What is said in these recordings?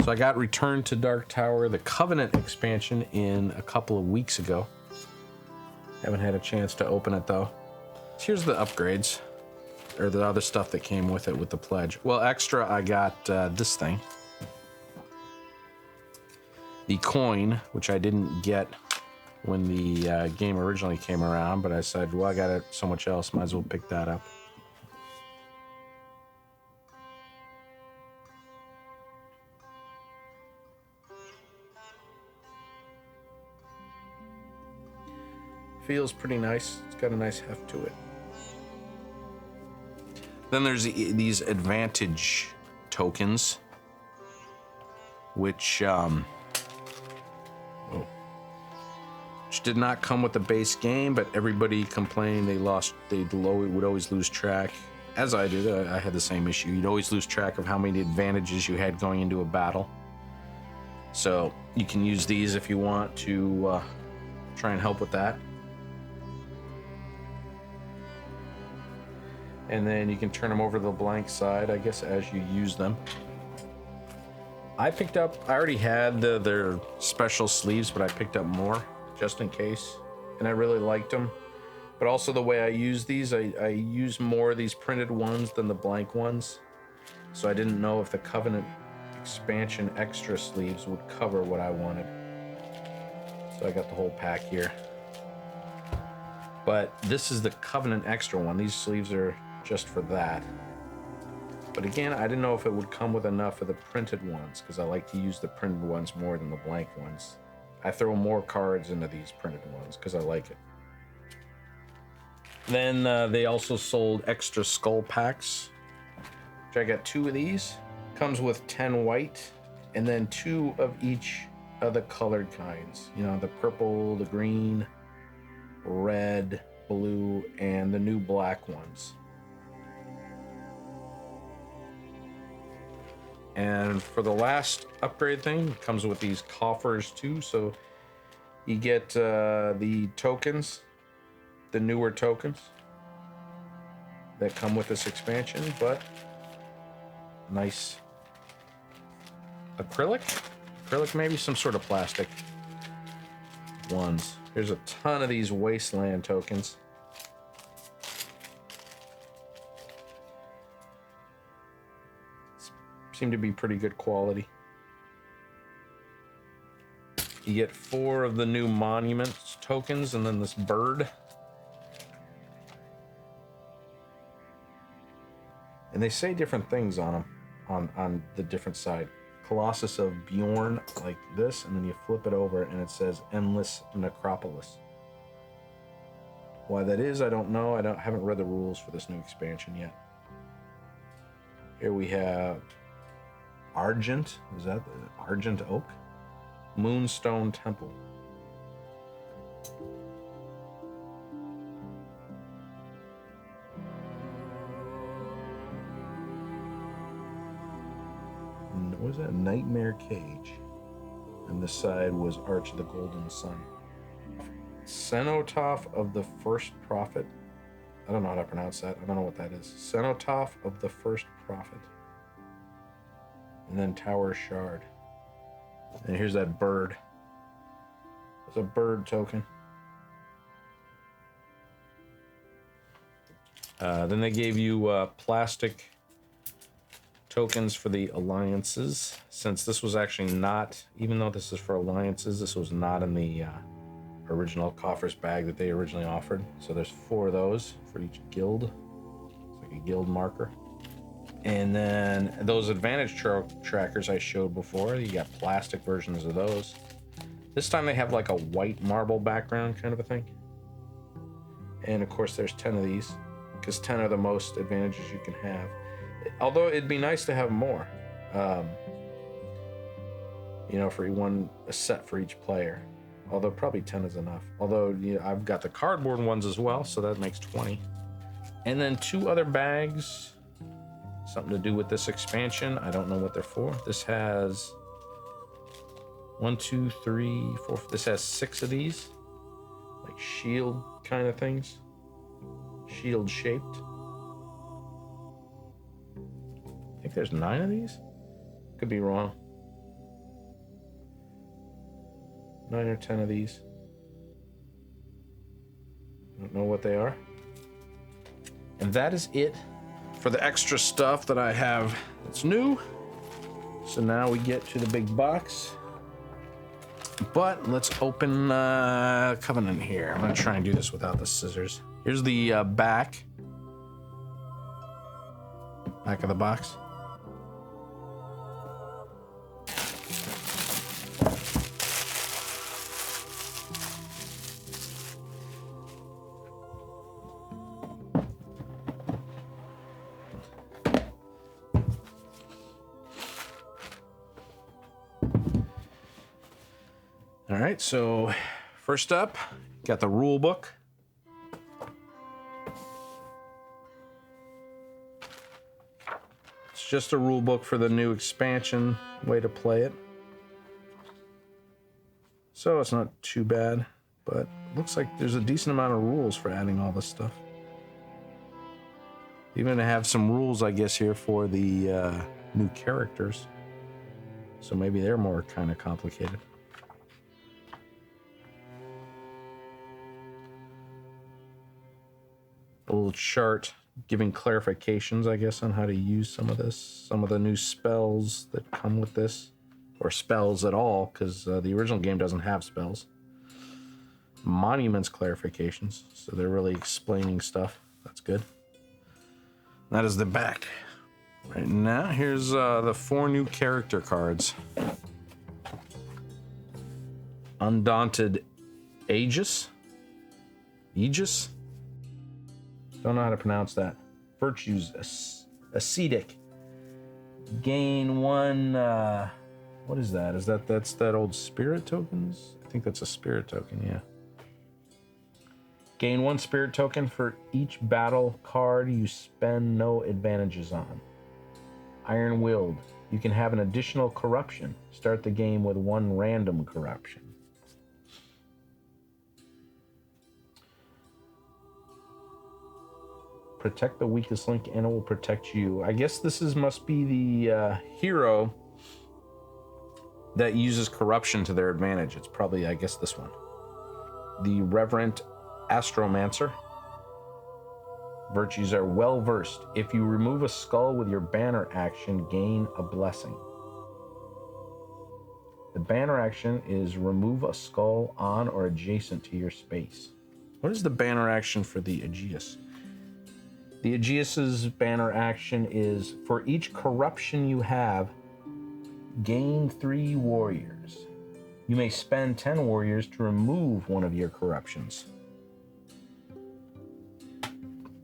So I got Return to Dark Tower, the Covenant expansion, in a couple of weeks ago. Haven't had a chance to open it though. Here's the upgrades, or the other stuff that came with it with the pledge. Well, extra, I got this thing. The coin, which I didn't get when the game originally came around, but I said, well, I got it so much else, might as well pick that up. Feels pretty nice. It's got a nice heft to it. Then there's these advantage tokens, which which did not come with the base game, but everybody complained they would always lose track, as I did. I had the same issue. You'd always lose track of how many advantages you had going into a battle. So you can use these if you want to try and help with that. And then you can turn them over to the blank side, I guess, as you use them. I already had their special sleeves, but I picked up more just in case. And I really liked them. But also the way I use these, I use more of these printed ones than the blank ones. So I didn't know if the Covenant expansion extra sleeves would cover what I wanted. So I got the whole pack here. But this is the Covenant extra one. These sleeves are just for that. But again, I didn't know if it would come with enough of the printed ones, because I like to use the printed ones more than the blank ones. I throw more cards into these printed ones because I like it. Then they also sold extra skull packs, which I got 2 of these. Comes with 10 white and then 2 of each of the colored kinds. You know, the purple, the green, red, blue, and the new black ones. And for the last upgrade thing, it comes with these coffers too. So you get the tokens, the newer tokens that come with this expansion, but nice acrylic maybe, some sort of plastic ones. There's a ton of these Wasteland tokens. Seem to be pretty good quality. You get 4 of the new Monuments tokens and then this bird. And they say different things on them, on the different side. Colossus of Bjorn, like this, and then you flip it over and it says Endless Necropolis. Why that is, I don't know. I haven't read the rules for this new expansion yet. Here we have Argent, is that the Argent Oak? Moonstone Temple. And what was that? Nightmare Cage. And this side was Arch of the Golden Sun. Cenotaph of the First Prophet. I don't know how to pronounce that. I don't know what that is. Cenotaph of the First Prophet. And then Tower Shard. And here's that bird. It's a bird token. Then they gave you plastic tokens for the alliances. Since this was actually not, even though this is for alliances, this was not in the original Coffers bag that they originally offered. So there's 4 of those for each guild. It's like a guild marker. And then those advantage trackers I showed before, you got plastic versions of those. This time they have like a white marble background kind of a thing. And of course there's 10 of these, because 10 are the most advantages you can have. Although it'd be nice to have more. You know, for a set for each player. Although probably 10 is enough. Although I've got the cardboard ones as well, so that makes 20. And then 2 other bags. Something to do with this expansion. I don't know what they're for. This has 1, 2, 3, 4. This has 6 of these, like shield kind of things, shield shaped. I think there's 9 of these. Could be wrong. 9 or 10 of these. Don't know what they are. And that is it for the extra stuff that I have that's new. So now we get to the big box. But let's open Covenant here. I'm gonna try and do this without the scissors. Here's the back of the box. All right, so first up, got the rule book. It's just a rule book for the new expansion, way to play it. So it's not too bad, but it looks like there's a decent amount of rules for adding all this stuff. Even to have some rules, I guess, here for the new characters. So maybe they're more kind of complicated. A little chart giving clarifications, I guess, on how to use some of this. Some of the new spells that come with this. Or spells at all, because the original game doesn't have spells. Monuments clarifications, so they're really explaining stuff. That's good. That is the back. Right now, here's the 4 new character cards. Undaunted Aegis. Don't know how to pronounce that. Virtues Ascetic. Gain 1. What is that? That's that old spirit tokens? I think that's a spirit token, yeah. Gain 1 spirit token for each battle card you spend no advantages on. Iron Willed. You can have an additional corruption. Start the game with 1 random corruption. Protect the weakest link and it will protect you. I guess this must be the hero that uses corruption to their advantage. It's probably, I guess, this one. The Reverent Astromancer. Virtues are well versed. If you remove a skull with your banner action, gain a blessing. The banner action is remove a skull on or adjacent to your space. What is the banner action for the Aegeus? The Aegeus's banner action is for each corruption you have, gain 3 warriors. You may spend 10 warriors to remove one of your corruptions.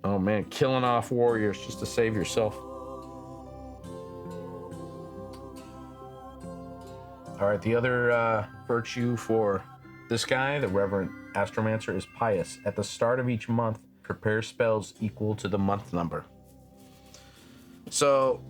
Oh man, killing off warriors just to save yourself. All right, the other virtue for this guy, the Reverend Astromancer, is pious. At the start of each month, prepare spells equal to the month number. So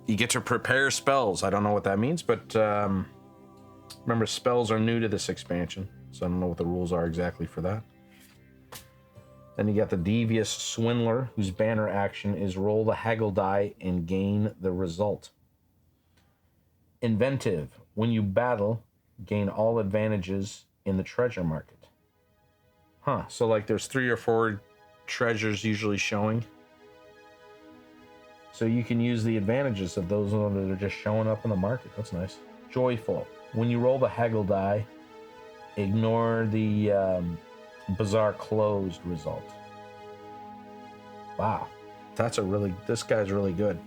you get to prepare spells. I don't know what that means, but remember, spells are new to this expansion, so I don't know what the rules are exactly for that. Then you got the Devious Swindler, whose banner action is roll the haggle die and gain the result. Inventive. When you battle, gain all advantages in the treasure market. Huh, so like there's 3 or 4 treasures usually showing. So you can use the advantages of those that are just showing up in the market. That's nice. Joyful. When you roll the haggle die, ignore the Bazaar closed result. Wow, this guy's really good.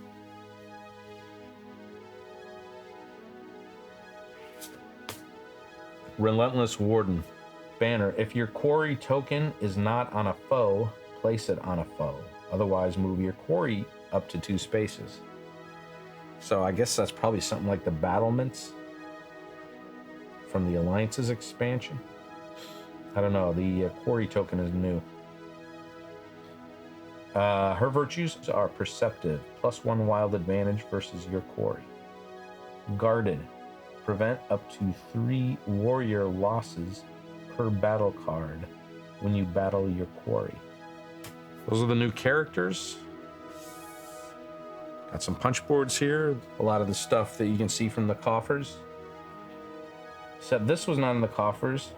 Relentless Warden. Banner. If your quarry token is not on a foe, place it on a foe. Otherwise, move your quarry up to 2 spaces. So I guess that's probably something like the battlements from the Alliance's expansion. I don't know. The quarry token is new. Her virtues are perceptive, +1 wild advantage versus your quarry. Guarded. Prevent up to 3 warrior losses per battle card when you battle your quarry. Those are the new characters. Got some punch boards here. A lot of the stuff that you can see from the coffers. Except this was not in the coffers.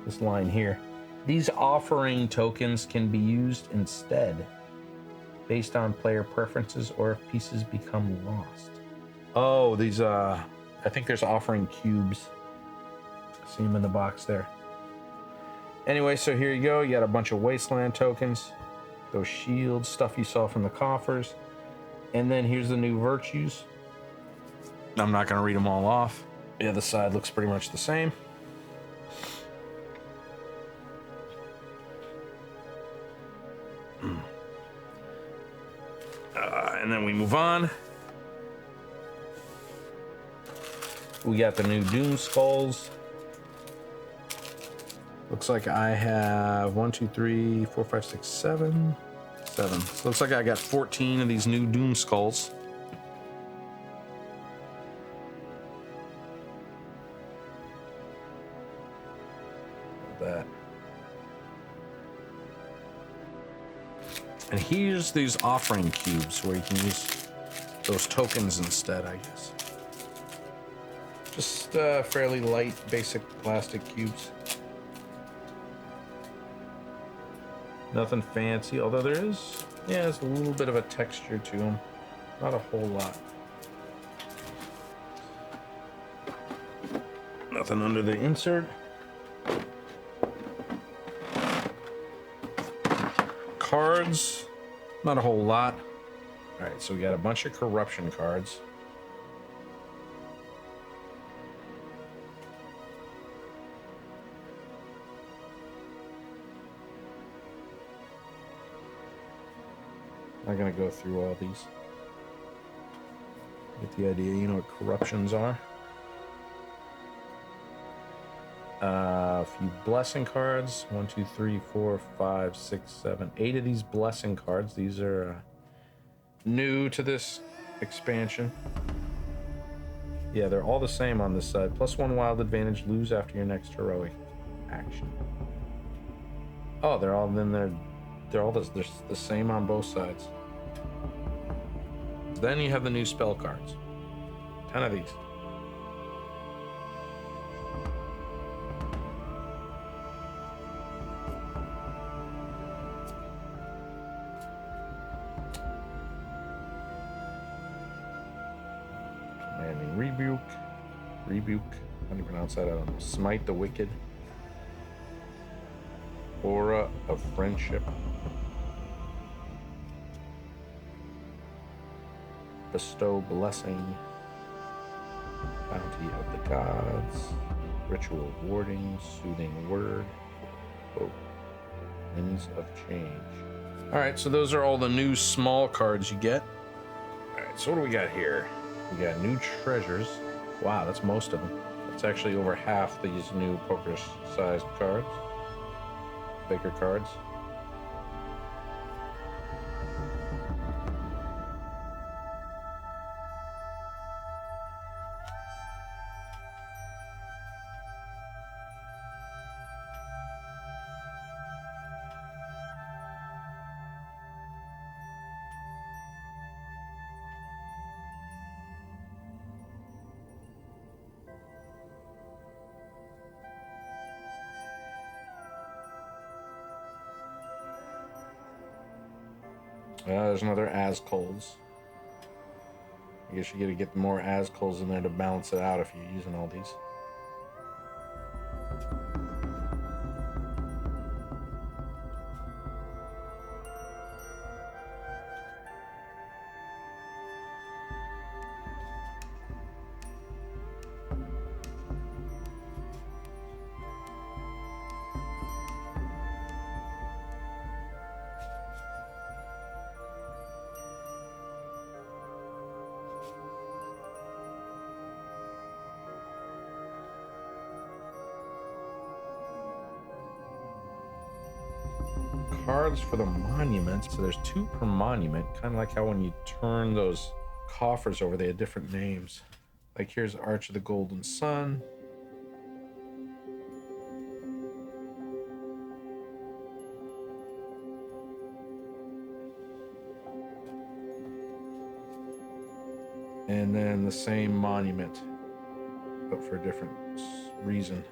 This line here. These offering tokens can be used instead, based on player preferences or if pieces become lost. Oh, these, I think there's offering cubes. See them in the box there. Anyway, so here you go. You got a bunch of Wasteland tokens. Those shields, stuff you saw from the coffers. And then here's the new virtues. I'm not going to read them all off. The other side looks pretty much the same. And then we move on. We got the new Doom Skulls. Looks like I have 1, 2, 3, 4, 5, 6, 7. 7. So looks like I got 14 of these new Doom Skulls. That. And here's these offering cubes where you can use those tokens instead, I guess. Just fairly light, basic plastic cubes. Nothing fancy, although there is, there's a little bit of a texture to them. Not a whole lot. Nothing under the insert. Cards, not a whole lot. All right, so we got a bunch of corruption cards. I'm not gonna go through all these. Get the idea, you know what corruptions are. A few blessing cards. 1, 2, 3, 4, 5, 6, 7, 8 of these blessing cards. These are new to this expansion. Yeah, they're all the same on this side. +1 wild advantage, lose after your next heroic action. Oh, they're all they're the same on both sides. Then you have the new spell cards. 10 of these. Commanding Rebuke. How do you pronounce that? I don't know. Smite the Wicked. Aura of Friendship. Bestow Blessing. Bounty of the Gods. Ritual Warding. Soothing Word. Oh. Winds of Change. Alright, so those are all the new small cards you get. Alright, so what do we got here? We got new treasures. Wow, that's most of them. That's actually over half these new poker-sized cards. Bigger cards. There's another Ascoles. I guess you gotta get more Ascoles in there to balance it out if you're using all these. Cards for the monuments. So there's 2 per monument, kind of like how when you turn those coffers over, they had different names. Like here's Arch of the Golden Sun. And then the same monument but for a different reason.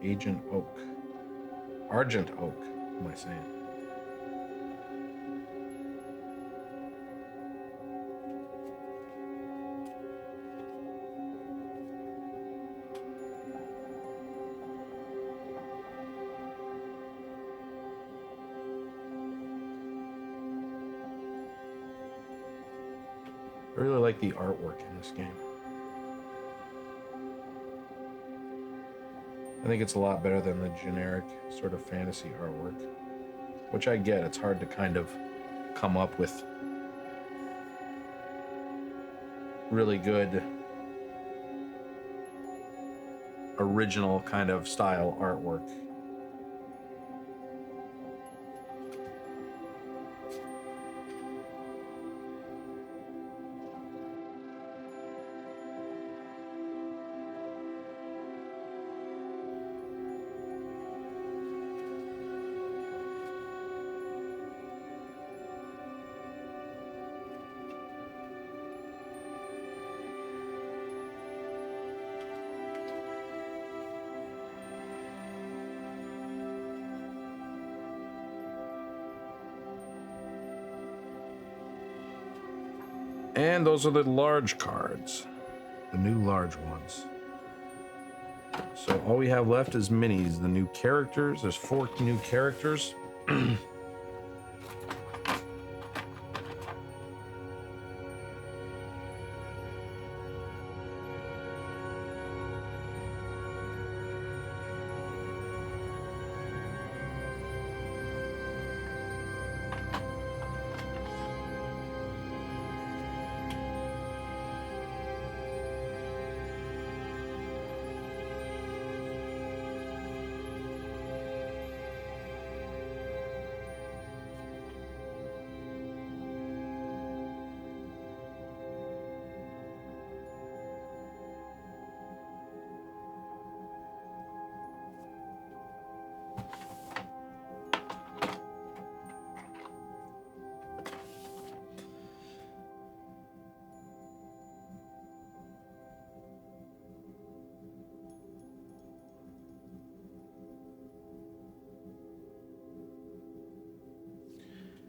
Agent Oak. Argent Oak, what am I saying? I really like the artwork in this game. I think it's a lot better than the generic sort of fantasy artwork, which I get. It's hard to kind of come up with really good original kind of style artwork. And those are the large cards, the new large ones. So all we have left is minis, the new characters. There's 4 new characters.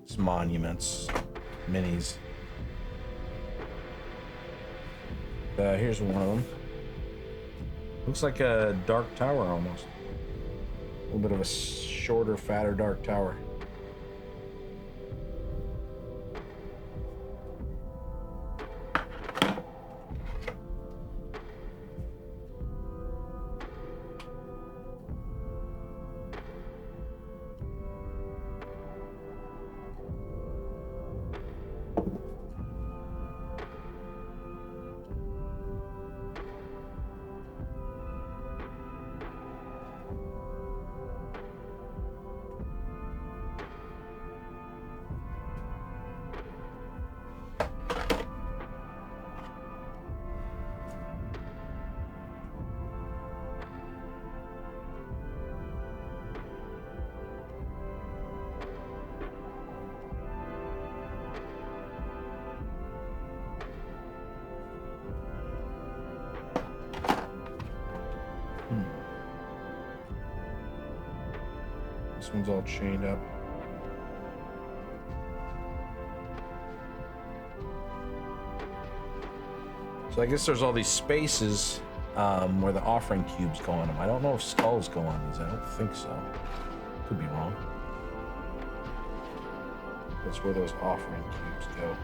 It's monuments, minis. Here's one of them. Looks like a dark tower almost. A little bit of a shorter, fatter dark tower. This one's all chained up. So I guess there's all these spaces where the offering cubes go on them. I don't know if skulls go on these. I don't think so. Could be wrong. That's where those offering cubes go.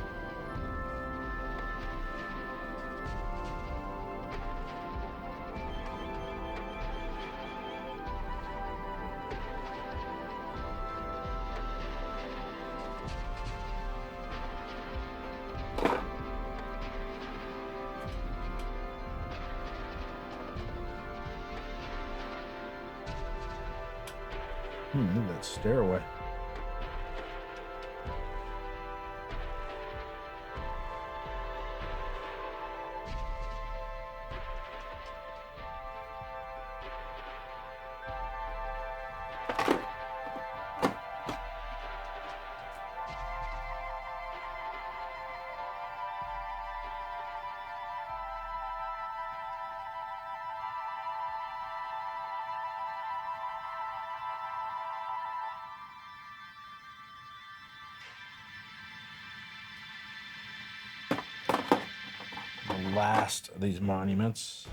Look at that stairway. last of these monuments.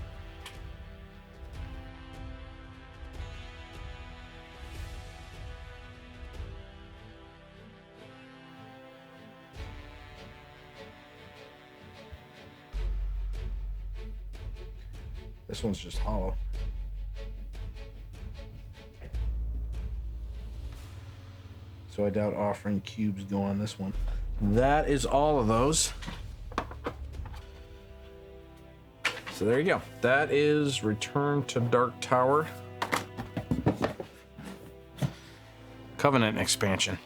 This one's just hollow. So I doubt offering cubes go on this one. That is all of those. So there you go. That is Return to Dark Tower Covenant expansion.